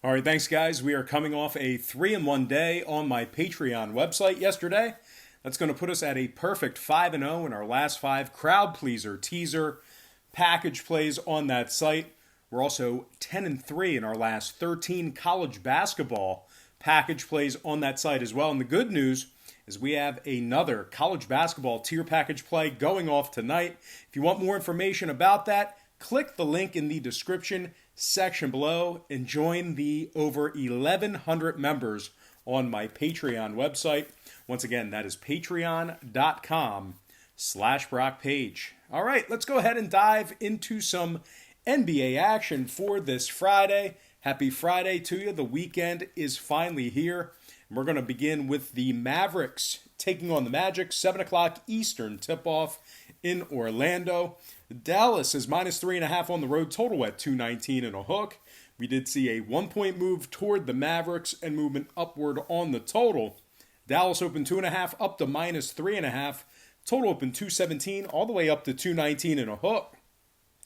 All right, thanks, guys. We are coming off a 3-1 day on my Patreon website yesterday. That's going to put us at a perfect 5-0 in our last 5 crowd pleaser teaser package plays on that site. We're also 10-3 in our last 13 college basketball package plays on that site as well. And the good news is we have another college basketball tier package play going off tonight. If you want more information about that, click the link in the description section below and join the over 1,100 members on my Patreon website. Once again, that is patreon.com/BrockPage. All right, let's go ahead and dive into some NBA action for this Friday. Happy Friday to you. The weekend is finally here. And we're going to begin with the Mavericks taking on the Magic, 7 o'clock Eastern tip-off in Orlando. Dallas is -3.5 on the road, total at 219 and a hook. We did see a 1-point move toward the Mavericks and movement upward on the total. Dallas opened 2.5 up to -3.5. Total opened 217 all the way up to 219 and a hook.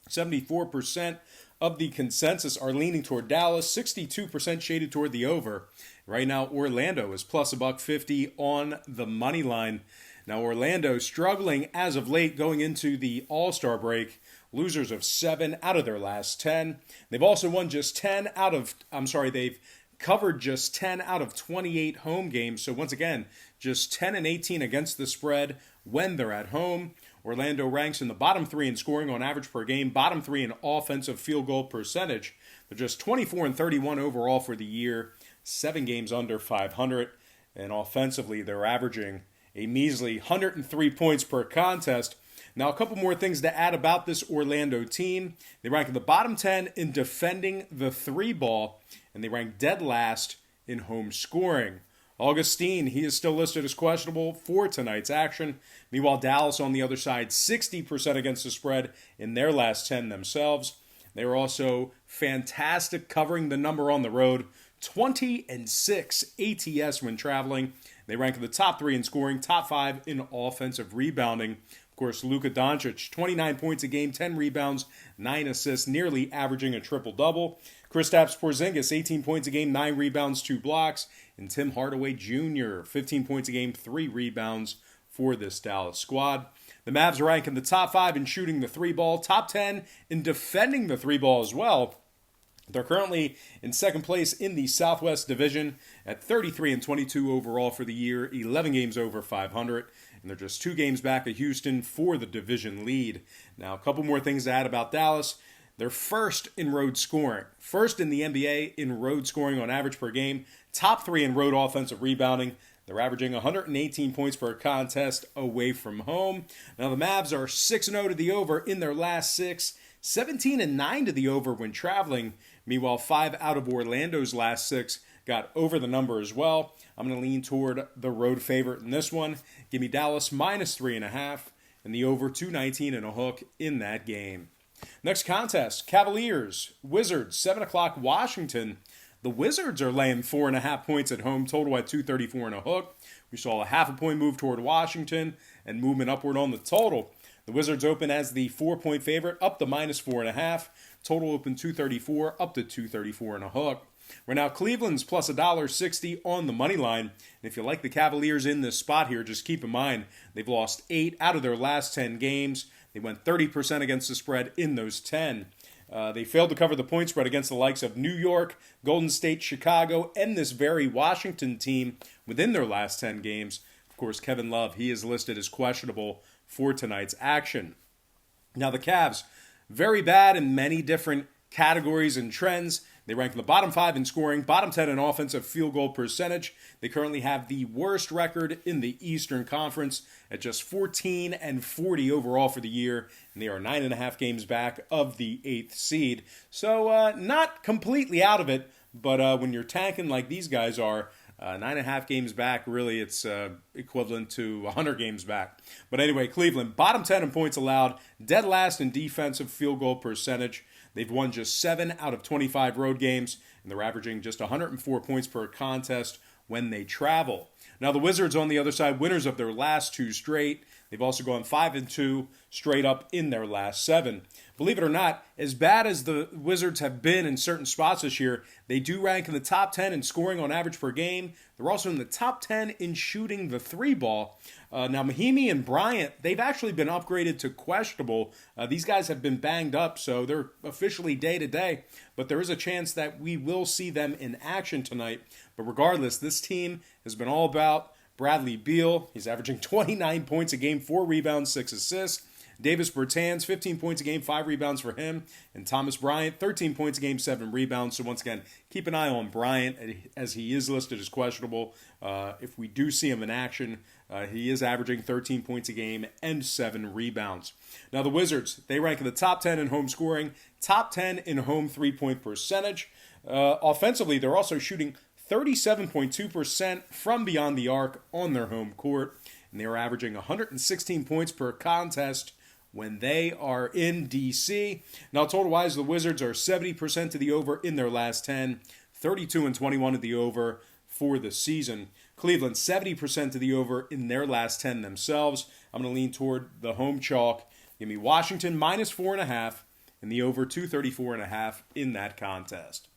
74% of the consensus are leaning toward Dallas, 62% shaded toward the over. Right now, Orlando is plus $1.50 on the money line. Now, Orlando struggling as of late going into the All-Star break. Losers of 7 out of their last 10. They've also won just they've covered just 10 out of 28 home games. So once again, just 10-18 against the spread when they're at home. Orlando ranks in the bottom 3 in scoring on average per game, bottom 3 in offensive field goal percentage. They're just 24-31 overall for the year, 7 games under 500. And offensively, they're averaging a measly 103 points per contest. Now, a couple more things to add about this Orlando team. They rank in the bottom 10 in defending the 3 ball, and they rank dead last in home scoring. Augustine, he is still listed as questionable for tonight's action. Meanwhile, Dallas on the other side, 60% against the spread in their last 10 themselves. They were also fantastic covering the number on the road, 20-6 ATS when traveling. They rank in the top 3 in scoring, top 5 in offensive rebounding. Of course, Luka Doncic, 29 points a game, 10 rebounds, 9 assists, nearly averaging a triple-double. Kristaps Porzingis, 18 points a game, 9 rebounds, 2 blocks. And Tim Hardaway Jr., 15 points a game, 3 rebounds for this Dallas squad. The Mavs rank in the top 5 in shooting the 3 ball, top 10 in defending the 3 ball as well. They're currently in second place in the Southwest Division at 33-22 overall for the year, 11 games over 500, and they're just 2 games back of Houston for the division lead. Now, a couple more things to add about Dallas. They're first in road scoring, first in the NBA in road scoring on average per game, top 3 in road offensive rebounding. They're averaging 118 points per contest away from home. Now, the Mavs are 6-0 to the over in their last 6, 17-9 to the over when traveling. Meanwhile, 5 out of Orlando's last 6 got over the number as well. I'm going to lean toward the road favorite in this one. Give me Dallas -3.5 and the over 219 and a hook in that game. Next contest, Cavaliers, Wizards, 7 o'clock Washington. The Wizards are laying 4.5 points at home, total at 234 and a hook. We saw a 0.5 point move toward Washington and movement upward on the total. The Wizards open as the 4-point favorite, up to -4.5. Total open 234, up to 234 and a hook. Right now, Cleveland's plus $1.60 on the money line. And if you like the Cavaliers in this spot here, just keep in mind they've lost 8 out of their last 10 games. They went 30% against the spread in those 10. They failed to cover the point spread against the likes of New York, Golden State, Chicago, and this very Washington team within their last 10 games. Of course, Kevin Love, he is listed as questionable for tonight's action. Now, the Cavs, very bad in many different categories and trends. They rank in the bottom 5 in scoring, bottom 10 in offensive field goal percentage. They currently have the worst record in the Eastern Conference at just 14-40 overall for the year, and they are 9.5 games back of the 8th seed. So not completely out of it, but when you're tanking like these guys are, 9.5 games back, really it's equivalent to 100 games back. But anyway, Cleveland, bottom 10 in points allowed, dead last in defensive field goal percentage. They've won just 7 out of 25 road games, and they're averaging just 104 points per contest when they travel. Now the Wizards on the other side, winners of their last 2 straight. They've also gone 5-2 straight up in their last 7. Believe it or not, as bad as the Wizards have been in certain spots this year, they do rank in the top 10 in scoring on average per game. They're also in the top 10 in shooting the 3-ball. Now, Mahinmi and Bryant, they've actually been upgraded to questionable. These guys have been banged up, so they're officially day-to-day. But there is a chance that we will see them in action tonight. But regardless, this team has been all about Bradley Beal. He's averaging 29 points a game, 4 rebounds, 6 assists. Davis Bertans, 15 points a game, 5 rebounds for him. And Thomas Bryant, 13 points a game, 7 rebounds. So once again, keep an eye on Bryant as he is listed as questionable. If we do see him in action, he is averaging 13 points a game and 7 rebounds. Now the Wizards, they rank in the top 10 in home scoring, top 10 in home three-point percentage. Offensively, they're also shooting 37.2% from beyond the arc on their home court. And they are averaging 116 points per contest when they are in D.C. Now, total-wise, the Wizards are 70% to the over in their last 10, 32-21 to the over for the season. Cleveland, 70% to the over in their last 10 themselves. I'm going to lean toward the home chalk. Give me Washington minus 4.5 and the over 234.5 in that contest.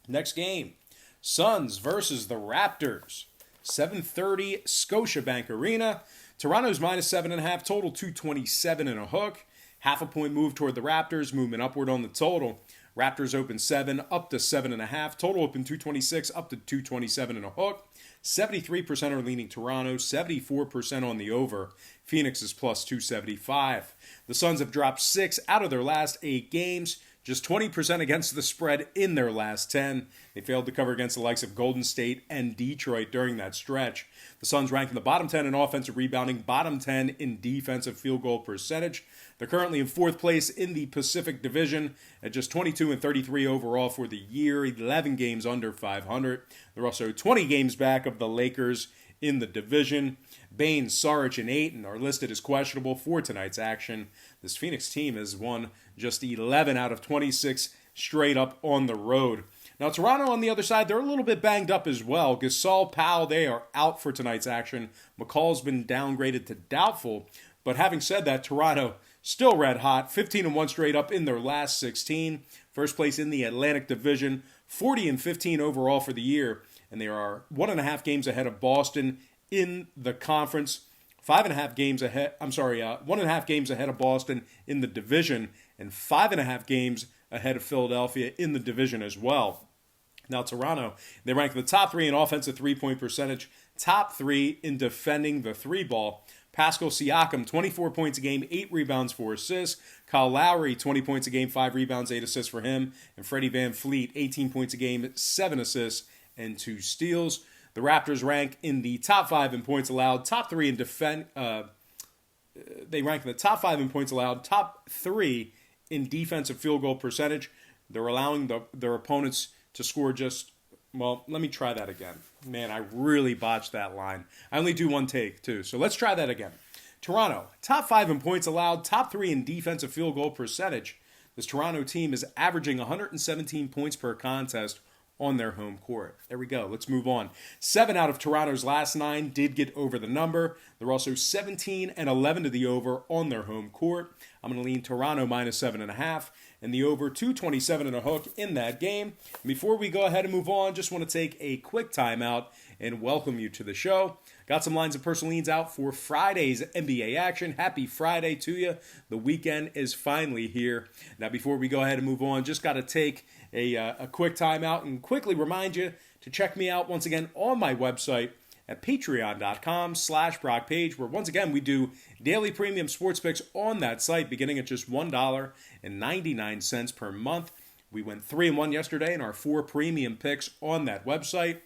Next game, Suns versus the Raptors. 7:30 Scotiabank Arena. Toronto's minus 7.5, total 227 and a hook. Half a point move toward the Raptors, movement upward on the total. Raptors open 7, up to 7.5. Total open 226, up to 227 and a hook. 73% are leaning Toronto, 74% on the over. Phoenix is plus 275. The Suns have dropped 6 out of their last 8 games. Just 20% against the spread in their last 10. They failed to cover against the likes of Golden State and Detroit during that stretch. The Suns rank in the bottom 10 in offensive rebounding, bottom 10 in defensive field goal percentage. They're currently in 4th place in the Pacific Division at just 22-33 overall for the year, 11 games under 500. They're also 20 games back of the Lakers in the division. Baines, Saric, and Ayton are listed as questionable for tonight's action. This Phoenix team has won just 11 out of 26 straight up on the road. Now, Toronto on the other side, they're a little bit banged up as well. Gasol, Powell, they are out for tonight's action. McCall's been downgraded to doubtful. But having said that, Toronto still red hot, 15-1 straight up in their last 16. First place in the Atlantic Division, 40-15 overall for the year. And they are 1.5 games ahead of Boston in the conference. 1.5 games ahead of Boston in the division, and 5.5 games ahead of Philadelphia in the division as well. Now, Toronto, they rank in the top 3 in offensive three-point percentage, top 3 in defending the 3-ball. Pascal Siakam, 24 points a game, 8 rebounds, 4 assists. Kyle Lowry, 20 points a game, 5 rebounds, 8 assists for him. And Freddie VanVleet, 18 points a game, 7 assists, and 2 steals. The Raptors rank in the top 5 in points allowed, top 3 in defense. They rank in the top 5 in points allowed, top 3 in defensive field goal percentage. They're allowing their opponents to score let me try that again. Man, I really botched that line. I only do one take, too. So let's try that again. Toronto, top 5 in points allowed, top 3 in defensive field goal percentage. This Toronto team is averaging 117 points per contest on their home court. There we go. Let's move on. 7 out of Toronto's last 9 did get over the number. They're also 17-11 to the over on their home court. I'm going to lean Toronto minus 7.5 and the over 227 and a hook in that game. Before we go ahead and move on, just want to take a quick timeout and welcome you to the show. Got some lines of personal leans out for Friday's NBA action. Happy Friday to you. The weekend is finally here. Now, before we go ahead and move on, just got to take a quick timeout and quickly remind you to check me out once again on my website at patreon.com/BrockPage, where once again we do daily premium sports picks on that site beginning at just $1.99 per month. We went 3-1 yesterday in our 4 premium picks on that website.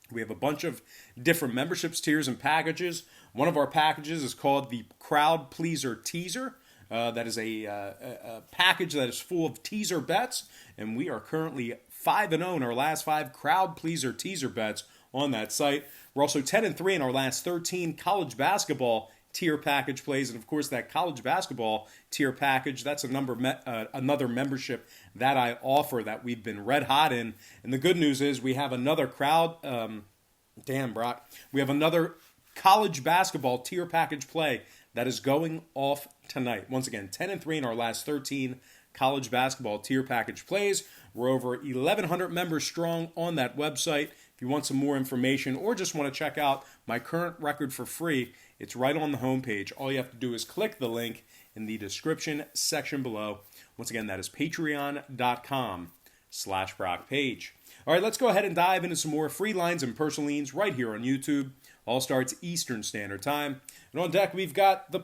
We have a bunch of different memberships, tiers, and packages. One of our packages is called the Crowd Pleaser Teaser. That is a package that is full of teaser bets, and we are currently 5-0 in our last 5 Crowd Pleaser Teaser bets on that site. We're also 10-3 in our last 13 college basketball tier package plays, and of course that college basketball tier package, that's another membership that I offer that we've been red hot in. And the good news is we have another we have another college basketball tier package play that is going off tonight. Once again, 10-3 in our last 13 college basketball tier package plays. We're over 1,100 members strong on that website. If you want some more information or just want to check out my current record for free, it's right on the homepage. All you have to do is click the link in the description section below. Once again, that is patreon.com/BrockPage. All right, let's go ahead and dive into some more free lines and personal leans right here on YouTube. All starts Eastern Standard Time. And on deck, we've got the